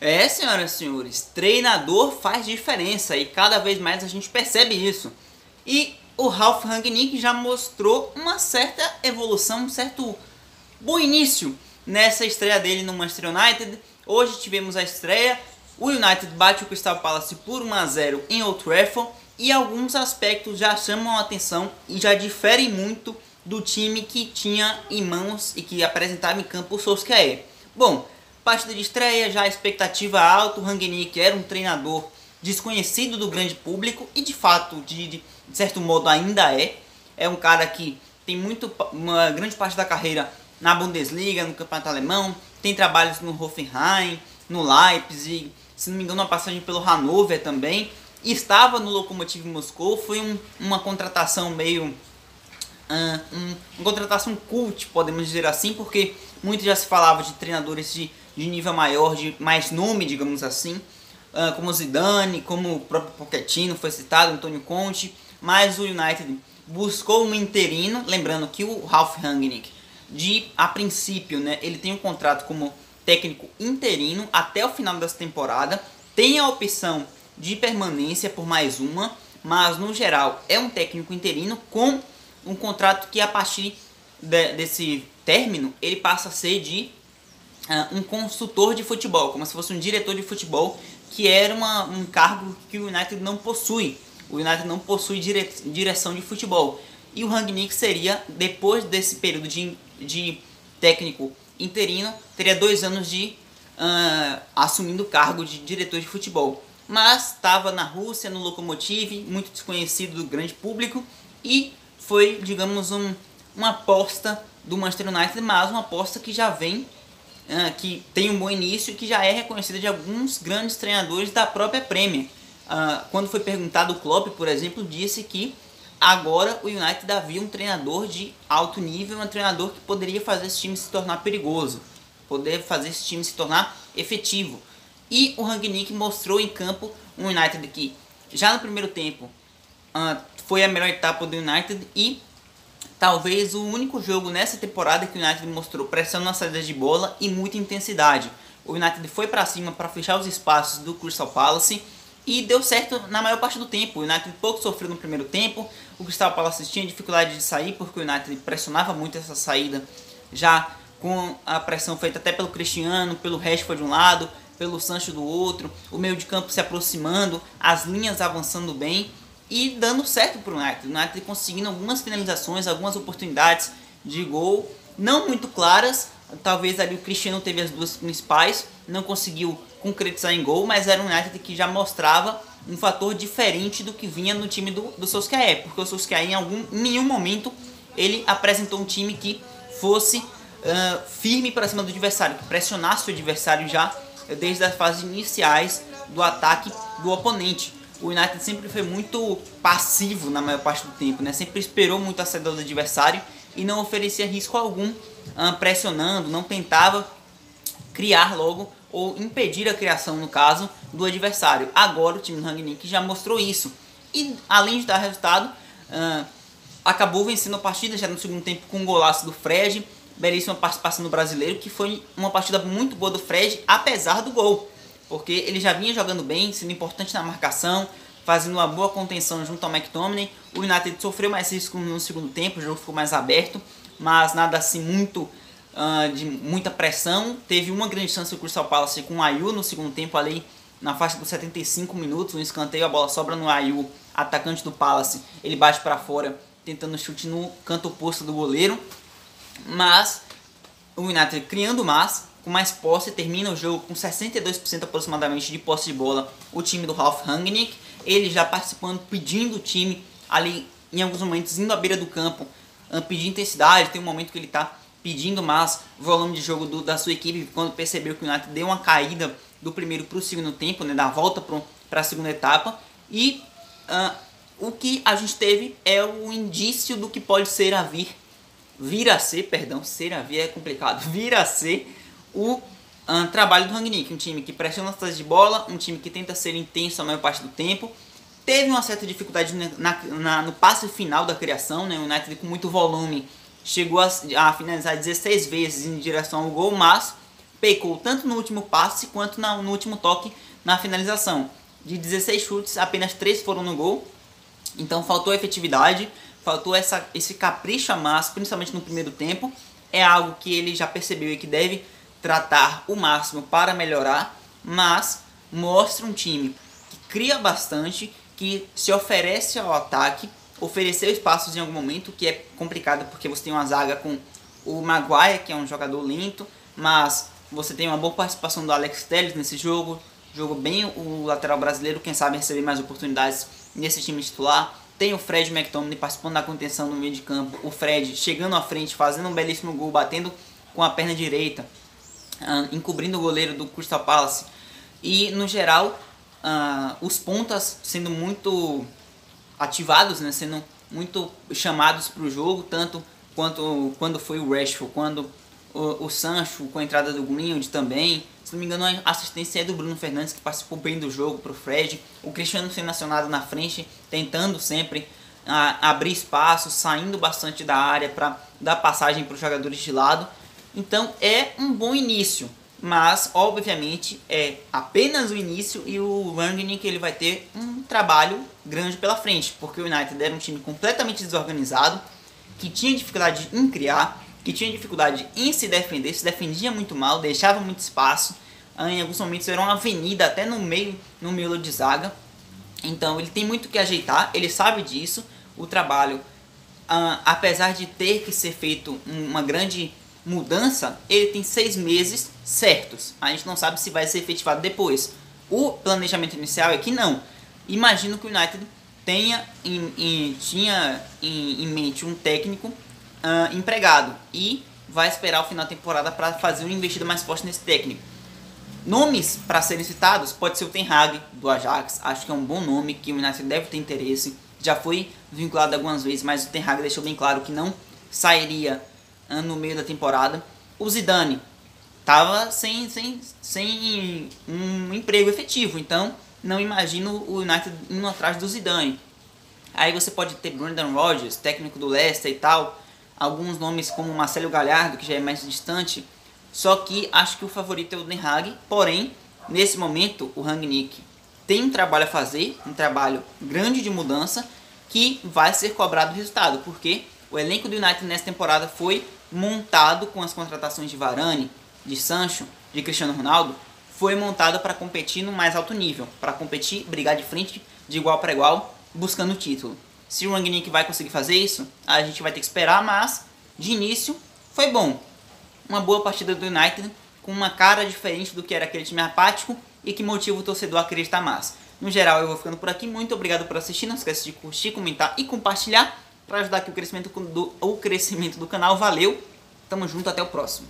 É, senhoras e senhores, treinador faz diferença e cada vez mais a gente percebe isso. E o Ralf Rangnick já mostrou uma certa evolução, um certo bom início nessa estreia dele no Manchester United. Hoje tivemos a estreia, o United bate o Crystal Palace por 1-0 em Old Trafford e alguns aspectos já chamam a atenção e já diferem muito do time que tinha em mãos e que apresentava em campo o Solskjaer. Bom, partida de estreia, já a expectativa alta, o Rangnick era um treinador desconhecido do grande público e de fato, de certo modo ainda é. É um cara que tem uma grande parte da carreira na Bundesliga, no campeonato alemão, tem trabalhos no Hoffenheim, no Leipzig, se não me engano uma passagem pelo Hannover também, e estava no Lokomotiv Moscou. Foi uma contratação meio... uma contratação cult, podemos dizer assim, porque muito já se falava de treinadores de nível maior, de mais nome, digamos assim, como Zidane, como o próprio Pochettino foi citado, Antônio Conte, mas o United buscou um interino, lembrando que o Ralf Rangnick, a princípio, né, ele tem um contrato como técnico interino até o final dessa temporada, tem a opção de permanência por mais uma, mas no geral é um técnico interino com um contrato que a partir desse término ele passa a ser de um consultor de futebol, como se fosse um diretor de futebol, que era um cargo que o United não possui. O United não possui direção de futebol. E o Rangnick seria, depois desse período de técnico interino, teria 2 anos assumindo o cargo de diretor de futebol. Mas estava na Rússia, no Lokomotiv, muito desconhecido do grande público, e foi, digamos, uma aposta do Manchester United, mas uma aposta que já vem, que tem um bom início e que já é reconhecida de alguns grandes treinadores da própria Premier. Quando foi perguntado, o Klopp, por exemplo, disse que agora o United havia um treinador de alto nível, um treinador que poderia fazer esse time se tornar perigoso, poder fazer esse time se tornar efetivo. E o Rangnick mostrou em campo um United que já no primeiro tempo foi a melhor etapa do United e talvez o único jogo nessa temporada que o United mostrou pressão na saída de bola e muita intensidade. O United foi para cima para fechar os espaços do Crystal Palace e deu certo na maior parte do tempo. O United pouco sofreu no primeiro tempo, o Crystal Palace tinha dificuldade de sair porque o United pressionava muito essa saída, já com a pressão feita até pelo Cristiano, pelo Rashford de um lado, pelo Sancho do outro, o meio de campo se aproximando, as linhas avançando bem e dando certo para o United. O United conseguindo algumas finalizações, algumas oportunidades de gol, não muito claras. Talvez ali o Cristiano teve as duas principais, não conseguiu concretizar em gol, mas era um United que já mostrava um fator diferente do que vinha no time do Solskjaer, porque o Solskjaer em nenhum momento ele apresentou um time que fosse firme para cima do adversário, que pressionasse o adversário já desde as fases iniciais do ataque do oponente. O United sempre foi muito passivo na maior parte do tempo, né? Sempre esperou muito a saída do adversário e não oferecia risco algum, pressionando, não tentava criar logo ou impedir a criação, no caso, do adversário. Agora o time do Rangnick já mostrou isso e, além de dar resultado, acabou vencendo a partida já no segundo tempo com um golaço do Fred, belíssima participação do brasileiro, que foi uma partida muito boa do Fred, apesar do gol, porque ele já vinha jogando bem, sendo importante na marcação, fazendo uma boa contenção junto ao McTominay. O United sofreu mais risco no segundo tempo, o jogo ficou mais aberto, mas nada assim muito de muita pressão. Teve uma grande chance do Crystal Palace com o Ayew no segundo tempo, ali na faixa dos 75 minutos, um escanteio, a bola sobra no Ayew, atacante do Palace, ele bate para fora, tentando chute no canto oposto do goleiro. Mas o United criando mais, com mais posse, termina o jogo com 62% aproximadamente de posse de bola. O time do Ralf Rangnick, ele já participando, pedindo o time ali em alguns momentos, indo à beira do campo, pedindo intensidade. Tem um momento que ele está pedindo mais volume de jogo da sua equipe, quando percebeu que o United deu uma caída do primeiro para o segundo tempo, né, da volta para a segunda etapa. E o que a gente teve é o indício do que pode ser vir a ser o trabalho do Rangnick, um time que pressiona as saídas de bola, um time que tenta ser intenso a maior parte do tempo. Teve uma certa dificuldade no passe final da criação, né? O United com muito volume chegou a finalizar 16 vezes em direção ao gol, mas pecou tanto no último passe quanto no último toque na finalização. De 16 chutes, apenas 3 foram no gol. Então faltou efetividade, faltou esse capricho a mais, principalmente no primeiro tempo. É algo que ele já percebeu e que deve tratar o máximo para melhorar, mas mostra um time que cria bastante, que se oferece ao ataque, ofereceu espaços em algum momento, que é complicado porque você tem uma zaga com o Maguire, que é um jogador lento, mas você tem uma boa participação do Alex Telles nesse jogo, jogou bem o lateral brasileiro, quem sabe receber mais oportunidades nesse time titular. Tem o Fred McTominay participando da contenção no meio de campo, o Fred chegando à frente, fazendo um belíssimo gol, batendo com a perna direita, encobrindo o goleiro do Crystal Palace. E no geral, os pontas sendo muito ativados, né, sendo muito chamados para o jogo, tanto quanto quando foi o Rashford, quando o Sancho, com a entrada do Greenwood também. Se não me engano, a assistência é do Bruno Fernandes, que participou bem do jogo para o Fred. O Cristiano sendo acionado na frente, tentando sempre abrir espaço, saindo bastante da área para dar passagem para os jogadores de lado. Então é um bom início, mas obviamente é apenas o início, e o Rangnick ele vai ter um trabalho grande pela frente, porque o United era um time completamente desorganizado, que tinha dificuldade em criar, que tinha dificuldade em se defender, se defendia muito mal, deixava muito espaço, em alguns momentos era uma avenida até no meio de zaga. Então ele tem muito que ajeitar, ele sabe disso. O trabalho, apesar de ter que ser feito uma grande mudança, ele tem 6 meses certos. A gente não sabe se vai ser efetivado depois. O planejamento inicial é que não. Imagino que o United tinha em mente um técnico empregado e vai esperar o final da temporada para fazer uma investida mais forte nesse técnico. Nomes para serem citados pode ser o Ten Hag do Ajax, acho que é um bom nome que o United deve ter interesse. Já foi vinculado algumas vezes, mas o Ten Hag deixou bem claro que não sairia no meio da temporada. O Zidane estava sem um emprego efetivo, então não imagino o United indo atrás do Zidane. Aí você pode ter Brendan Rodgers, técnico do Leicester e tal, alguns nomes como Marcelo Galhardo, que já é mais distante, só que acho que o favorito é o Den Hag. Porém, nesse momento, o Rangnick tem um trabalho a fazer, um trabalho grande de mudança, que vai ser cobrado o resultado, porque o elenco do United nessa temporada foi montado com as contratações de Varane, de Sancho, de Cristiano Ronaldo, foi montado para competir no mais alto nível, para competir, brigar de frente, de igual para igual, buscando o título. Se o Rangnick vai conseguir fazer isso, a gente vai ter que esperar, mas de início foi bom. Uma boa partida do United, com uma cara diferente do que era aquele time apático e que motiva o torcedor a acreditar mais. No geral, eu vou ficando por aqui. Muito obrigado por assistir. Não esquece de curtir, comentar e compartilhar para ajudar aqui o crescimento do canal. Valeu, tamo junto, até o próximo.